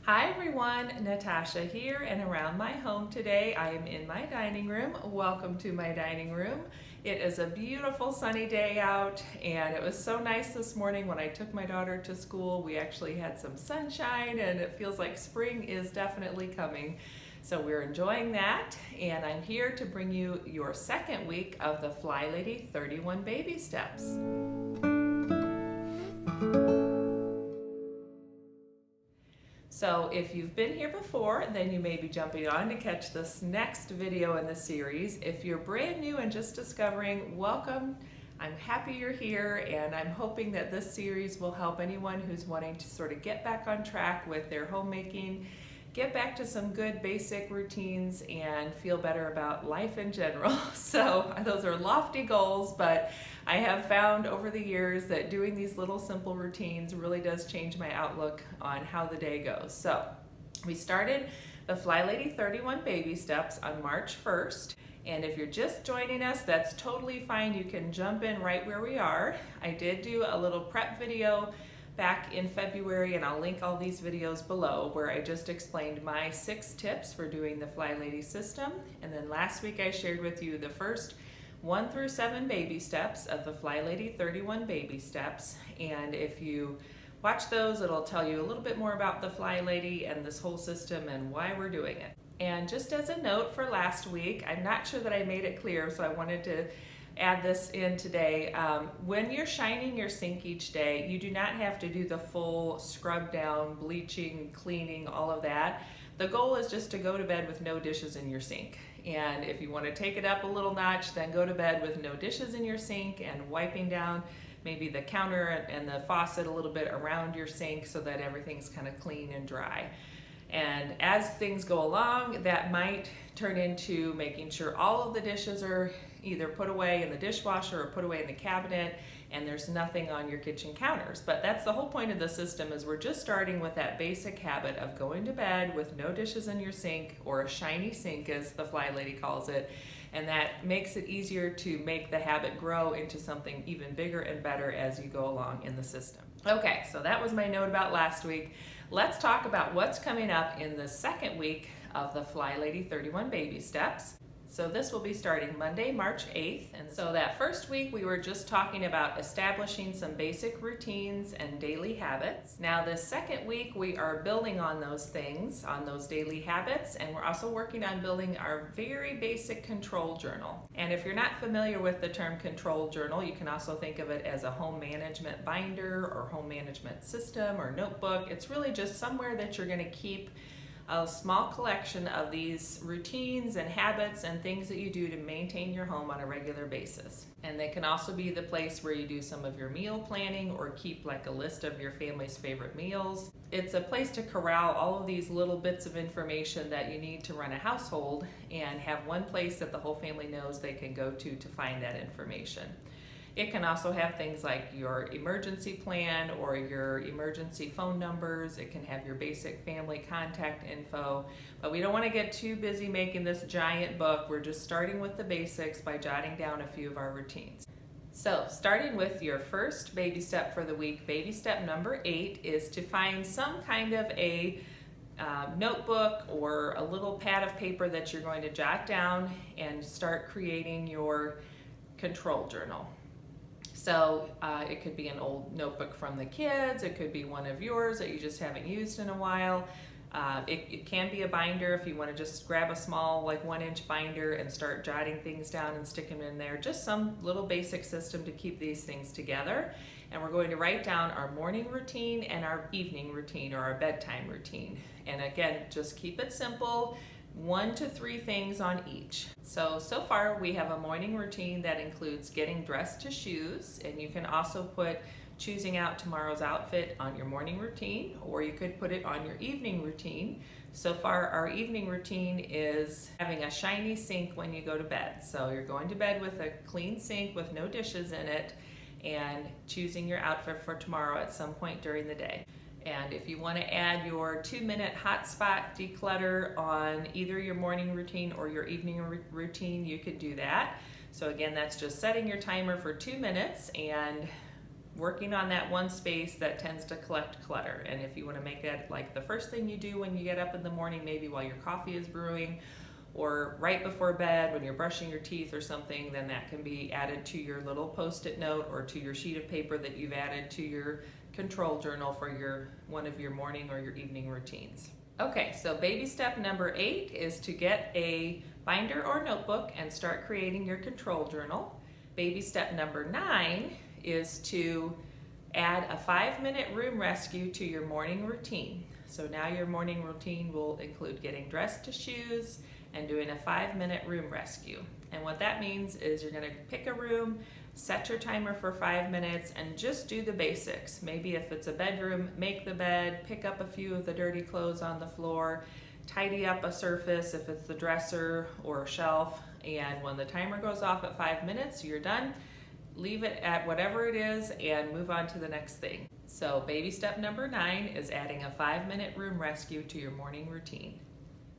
Hi everyone, Natasha here and around my home today. I am in my dining room. Welcome to my dining room. It is a beautiful sunny day out and it was so nice this morning when I took my daughter to school. We actually had some sunshine and it feels like spring is definitely coming. So we're enjoying that, and I'm here to bring you your second week of the Fly Lady 31 Baby Steps. So if you've been here before, then you may be jumping on to catch this next video in the series. If you're brand new and just discovering, welcome. I'm happy you're here, and I'm hoping that this series will help anyone who's wanting to sort of get back on track with their homemaking, get back to some good basic routines, and feel better about life in general. So those are lofty goals, but I have found over the years that doing these little simple routines really does change my outlook on how the day goes. So we started the Fly Lady 31 Baby Steps on March 1st. And if you're just joining us, that's totally fine. You can jump in right where we are. I did do a little prep video back in February, and I'll link all these videos below, where I just explained my 6 tips for doing the Fly Lady system. And then last week I shared with you the first 1 through 7 baby steps of the Fly Lady 31 Baby Steps. And if you watch those, it'll tell you a little bit more about the Fly Lady and this whole system and why we're doing it. And just as a note for last week, I'm not sure that I made it clear, so I wanted to add this in today. When you're shining your sink each day, you do not have to do the full scrub down, bleaching, cleaning, all of that. The goal is just to go to bed with no dishes in your sink. And if you want to take it up a little notch, then go to bed with no dishes in your sink and wiping down maybe the counter and the faucet a little bit around your sink so that everything's kind of clean and dry. And as things go along, that might turn into making sure all of the dishes are either put away in the dishwasher or put away in the cabinet, and there's nothing on your kitchen counters. But that's the whole point of the system, is we're just starting with that basic habit of going to bed with no dishes in your sink, or a shiny sink as the Fly Lady calls it. And that makes it easier to make the habit grow into something even bigger and better as you go along in the system. Okay, so that was my note about last week. Let's talk about what's coming up in the second week of the Fly Lady 31 Baby Steps. So this will be starting Monday, March 8th. And so that first week we were just talking about establishing some basic routines and daily habits. Now this second week we are building on those things, on those daily habits, and we're also working on building our very basic control journal. And if you're not familiar with the term control journal, you can also think of it as a home management binder or home management system or notebook. It's really just somewhere that you're going to keep a small collection of these routines and habits and things that you do to maintain your home on a regular basis. And they can also be the place where you do some of your meal planning or keep like a list of your family's favorite meals. It's a place to corral all of these little bits of information that you need to run a household, and have one place that the whole family knows they can go to find that information. It can also have things like your emergency plan or your emergency phone numbers. It can have your basic family contact info, but we don't want to get too busy making this giant book. We're just starting with the basics by jotting down a few of our routines. So starting with your first baby step for the week, baby step number 8 is to find some kind of a notebook or a little pad of paper that you're going to jot down and start creating your control journal. So it could be an old notebook from the kids, it could be one of yours that you just haven't used in a while. It can be a binder if you want to just grab a small, like 1-inch binder and start jotting things down and stick them in there. Just some little basic system to keep these things together. And we're going to write down our morning routine and our evening routine, or our bedtime routine. And again, just keep it simple. 1 to 3 things on each. So far we have a morning routine that includes getting dressed to shoes, and you can also put choosing out tomorrow's outfit on your morning routine, or you could put it on your evening routine. So far our evening routine is having a shiny sink when you go to bed. So you're going to bed with a clean sink with no dishes in it, and choosing your outfit for tomorrow at some point during the day. And if you want to add your 2-minute hotspot declutter on either your morning routine or your evening routine, you could do that. So again, that's just setting your timer for 2 minutes and working on that one space that tends to collect clutter. And if you want to make that like the first thing you do when you get up in the morning, maybe while your coffee is brewing, or right before bed when you're brushing your teeth or something, then that can be added to your little post-it note or to your sheet of paper that you've added to your control journal for one of your morning or your evening routines. Okay, so baby step number 8 is to get a binder or notebook and start creating your control journal. Baby step number 9 is to add a 5-minute room rescue to your morning routine. So now your morning routine will include getting dressed to shoes and doing a 5-minute room rescue. And what that means is you're going to pick a room, set your timer for 5 minutes, and just do the basics. Maybe if it's a bedroom, make the bed, pick up a few of the dirty clothes on the floor, tidy up a surface if it's the dresser or a shelf, and when the timer goes off at 5 minutes, you're done. Leave it at whatever it is and move on to the next thing. So baby step number 9 is adding a 5-minute room rescue to your morning routine.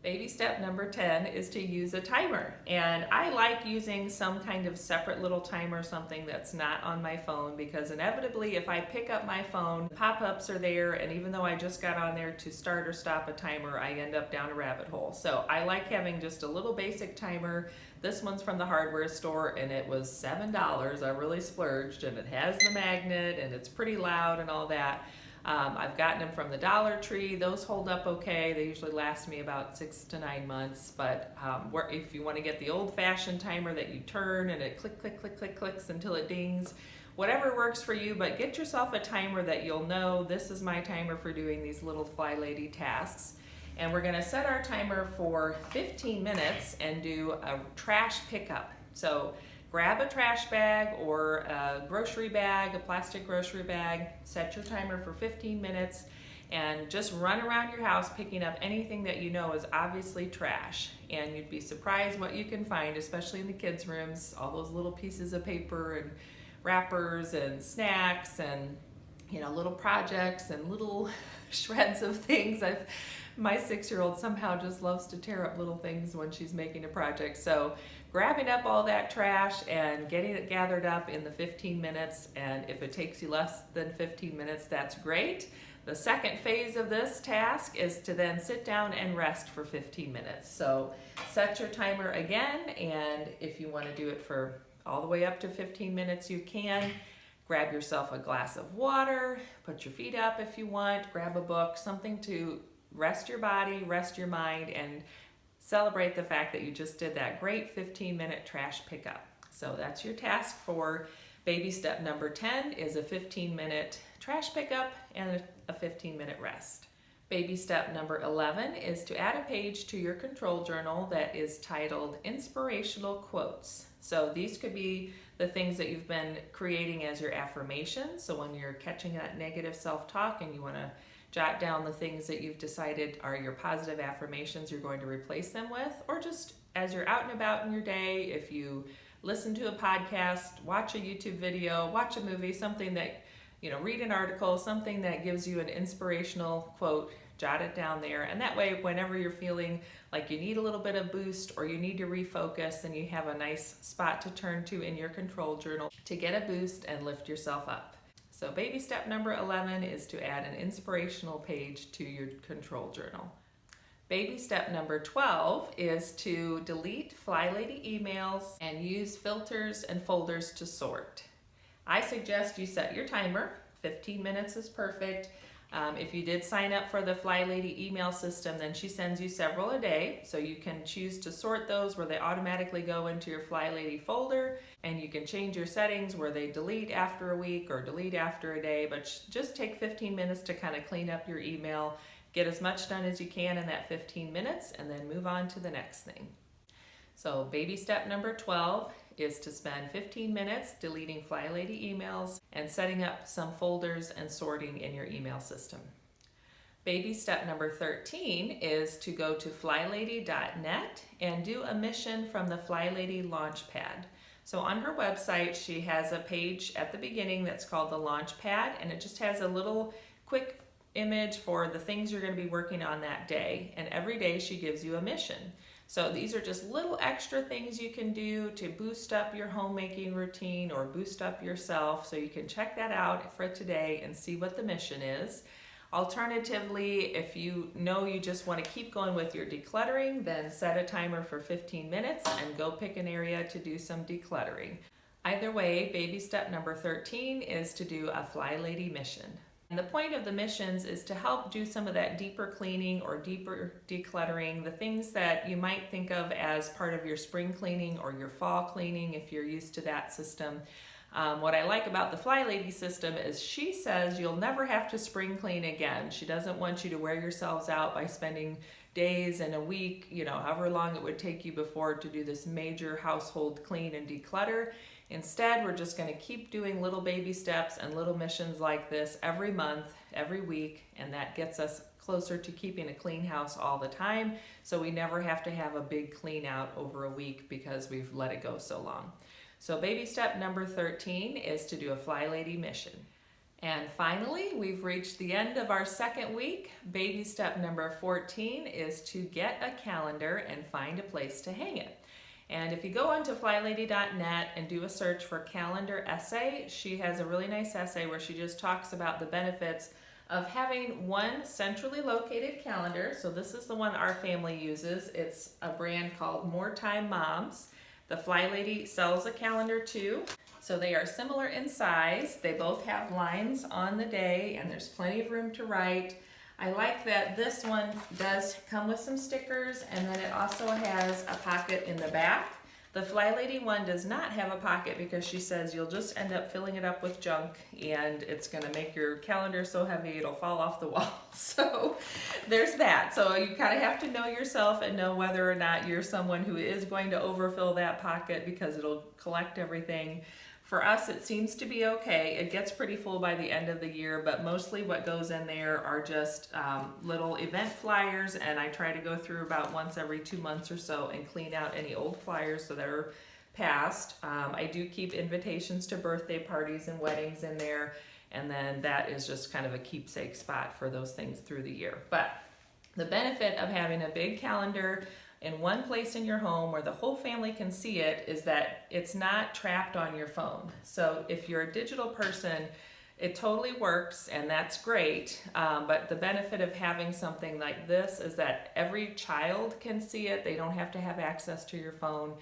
Baby step number 10 is to use a timer. And I like using some kind of separate little timer, something that's not on my phone, because inevitably if I pick up my phone, pop-ups are there, and even though I just got on there to start or stop a timer, I end up down a rabbit hole. So I like having just a little basic timer. This one's from the hardware store and it was $7. I really splurged, and it has the magnet and it's pretty loud and all that. I've gotten them from the Dollar Tree. Those hold up okay. They usually last me about 6 to 9 months. But if you want to get the old-fashioned timer that you turn and it click, click, click, click, clicks until it dings, whatever works for you, but get yourself a timer that you'll know, this is my timer for doing these little fly lady tasks. And we're going to set our timer for 15 minutes and do a trash pickup. So grab a trash bag or a grocery bag, a plastic grocery bag, set your timer for 15 minutes, and just run around your house picking up anything that you know is obviously trash. And you'd be surprised what you can find, especially in the kids' rooms, all those little pieces of paper and wrappers and snacks and little projects and little shreds of things. My 6-year-old somehow just loves to tear up little things when she's making a project. So grabbing up all that trash and getting it gathered up in the 15 minutes, and if it takes you less than 15 minutes, that's great. The second phase of this task is to then sit down and rest for 15 minutes. So set your timer again, and if you want to do it for all the way up to 15 minutes, you can. Grab yourself a glass of water, put your feet up if you want, grab a book, something to rest your body, rest your mind, and celebrate the fact that you just did that great 15-minute trash pickup. So that's your task for baby step number 10 is a 15-minute trash pickup and a 15-minute rest. Baby step number 11 is to add a page to your control journal that is titled Inspirational Quotes. So these could be the things that you've been creating as your affirmations. So when you're catching that negative self-talk and you want to jot down the things that you've decided are your positive affirmations you're going to replace them with, or just as you're out and about in your day, if you listen to a podcast, watch a YouTube video, watch a movie, something that, read an article, something that gives you an inspirational quote, jot it down there. And that way, whenever you're feeling like you need a little bit of boost or you need to refocus, then you have a nice spot to turn to in your control journal to get a boost and lift yourself up. So baby step number 11 is to add an inspirational page to your control journal. Baby step number 12 is to delete Fly Lady emails and use filters and folders to sort. I suggest you set your timer. 15 minutes is perfect. If you did sign up for the Fly Lady email system, then she sends you several a day. So you can choose to sort those where they automatically go into your Fly Lady folder, and you can change your settings where they delete after a week or delete after a day. But just take 15 minutes to kind of clean up your email, get as much done as you can in that 15 minutes, and then move on to the next thing. So baby step number 12 is to spend 15 minutes deleting Fly Lady emails and setting up some folders and sorting in your email system. Baby step number 13 is to go to flylady.net and do a mission from the Fly Lady Launchpad. So on her website, she has a page at the beginning that's called the Launchpad, and it just has a little quick image for the things you're going to be working on that day. And every day she gives you a mission. So these are just little extra things you can do to boost up your homemaking routine or boost up yourself. So you can check that out for today and see what the mission is. Alternatively, if you know you just want to keep going with your decluttering, then set a timer for 15 minutes and go pick an area to do some decluttering. Either way, baby step number 13 is to do a Fly Lady mission. And the point of the missions is to help do some of that deeper cleaning or deeper decluttering, the things that you might think of as part of your spring cleaning or your fall cleaning if you're used to that system. What I like about the Fly Lady system is she says you'll never have to spring clean again. She doesn't want you to wear yourselves out by spending days and a week, however long it would take you before to do this major household clean and declutter. Instead, we're just going to keep doing little baby steps and little missions like this every month, every week, and that gets us closer to keeping a clean house all the time, so we never have to have a big clean out over a week because we've let it go so long. So baby step number 13 is to do a Fly Lady mission. And finally, we've reached the end of our second week. Baby step number 14 is to get a calendar and find a place to hang it. And if you go onto flylady.net and do a search for calendar essay, she has a really nice essay where she just talks about the benefits of having one centrally located calendar. So this is the one our family uses. It's a brand called More Time Moms. The Fly Lady sells a calendar too. So they are similar in size. They both have lines on the day and there's plenty of room to write. I like that this one does come with some stickers, and then it also has a pocket in the back. The Fly Lady one does not have a pocket because she says you'll just end up filling it up with junk and it's going to make your calendar so heavy it'll fall off the wall. So there's that. So you kind of have to know yourself and know whether or not you're someone who is going to overfill that pocket because it'll collect everything. For us, it seems to be okay. It gets pretty full by the end of the year, but mostly what goes in there are just little event flyers, and I try to go through about once every 2 months or so and clean out any old flyers so they're past. I do keep invitations to birthday parties and weddings in there, and then that is just kind of a keepsake spot for those things through the year. But the benefit of having a big calendar in one place in your home where the whole family can see it is that it's not trapped on your phone. So if you're a digital person, it totally works and that's great. But the benefit of having something like this is that every child can see it. They don't have to have access to your phone,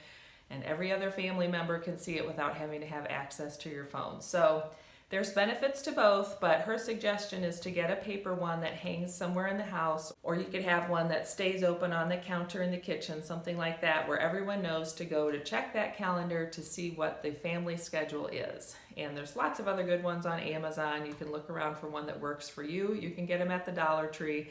and every other family member can see it without having to have access to your phone. So there's benefits to both, but her suggestion is to get a paper one that hangs somewhere in the house, or you could have one that stays open on the counter in the kitchen, something like that, where everyone knows to go to check that calendar to see what the family schedule is. And there's lots of other good ones on Amazon. You can look around for one that works for you. You can get them at the Dollar Tree.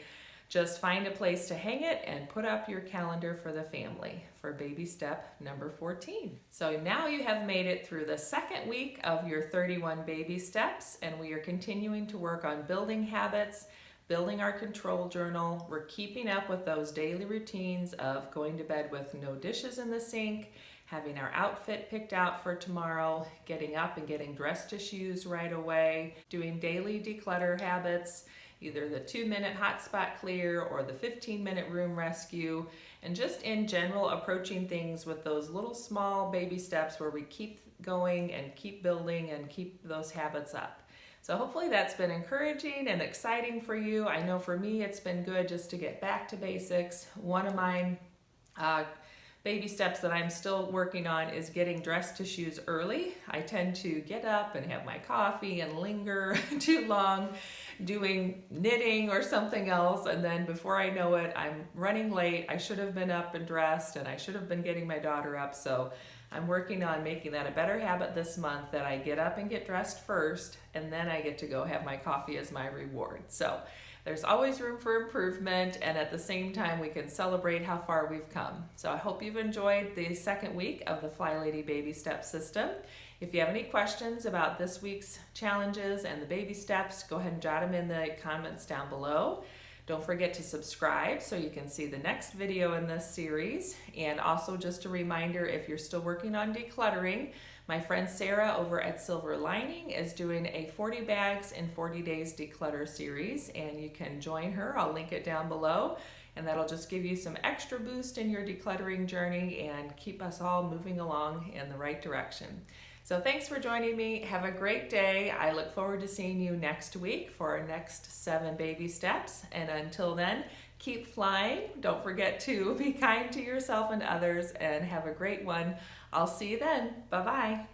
Just find a place to hang it and put up your calendar for the family for baby step number 14. So now you have made it through the second week of your 31 baby steps, and we are continuing to work on building habits, building our control journal. We're keeping up with those daily routines of going to bed with no dishes in the sink, having our outfit picked out for tomorrow, getting up and getting dressed to shoes right away, doing daily declutter habits, either the 2-minute hotspot clear or the 15-minute room rescue, and just in general approaching things with those little small baby steps where we keep going and keep building and keep those habits up. So hopefully that's been encouraging and exciting for you. I know for me it's been good just to get back to basics. One of mine baby steps that I'm still working on is getting dressed to shoes early. I tend to get up and have my coffee and linger too long doing knitting or something else, and then before I know it, I'm running late. I should have been up and dressed, and I should have been getting my daughter up, so I'm working on making that a better habit this month, that I get up and get dressed first, and then I get to go have my coffee as my reward. So there's always room for improvement, and at the same time we can celebrate how far we've come. So I hope you've enjoyed the second week of the Fly Lady Baby Step System. If you have any questions about this week's challenges and the baby steps, go ahead and jot them in the comments down below. Don't forget to subscribe so you can see the next video in this series. And also just a reminder, if you're still working on decluttering, My friend Sara over at Silver Lining is doing a 40 bags in 40 days declutter series, and you can join her. I'll link it down below, and that'll just give you some extra boost in your decluttering journey and keep us all moving along in the right direction. So thanks for joining me. Have a great day. I look forward to seeing you next week for our next 7 baby steps. And until then, keep flying. Don't forget to be kind to yourself and others, and have a great one. I'll see you then. Bye-bye.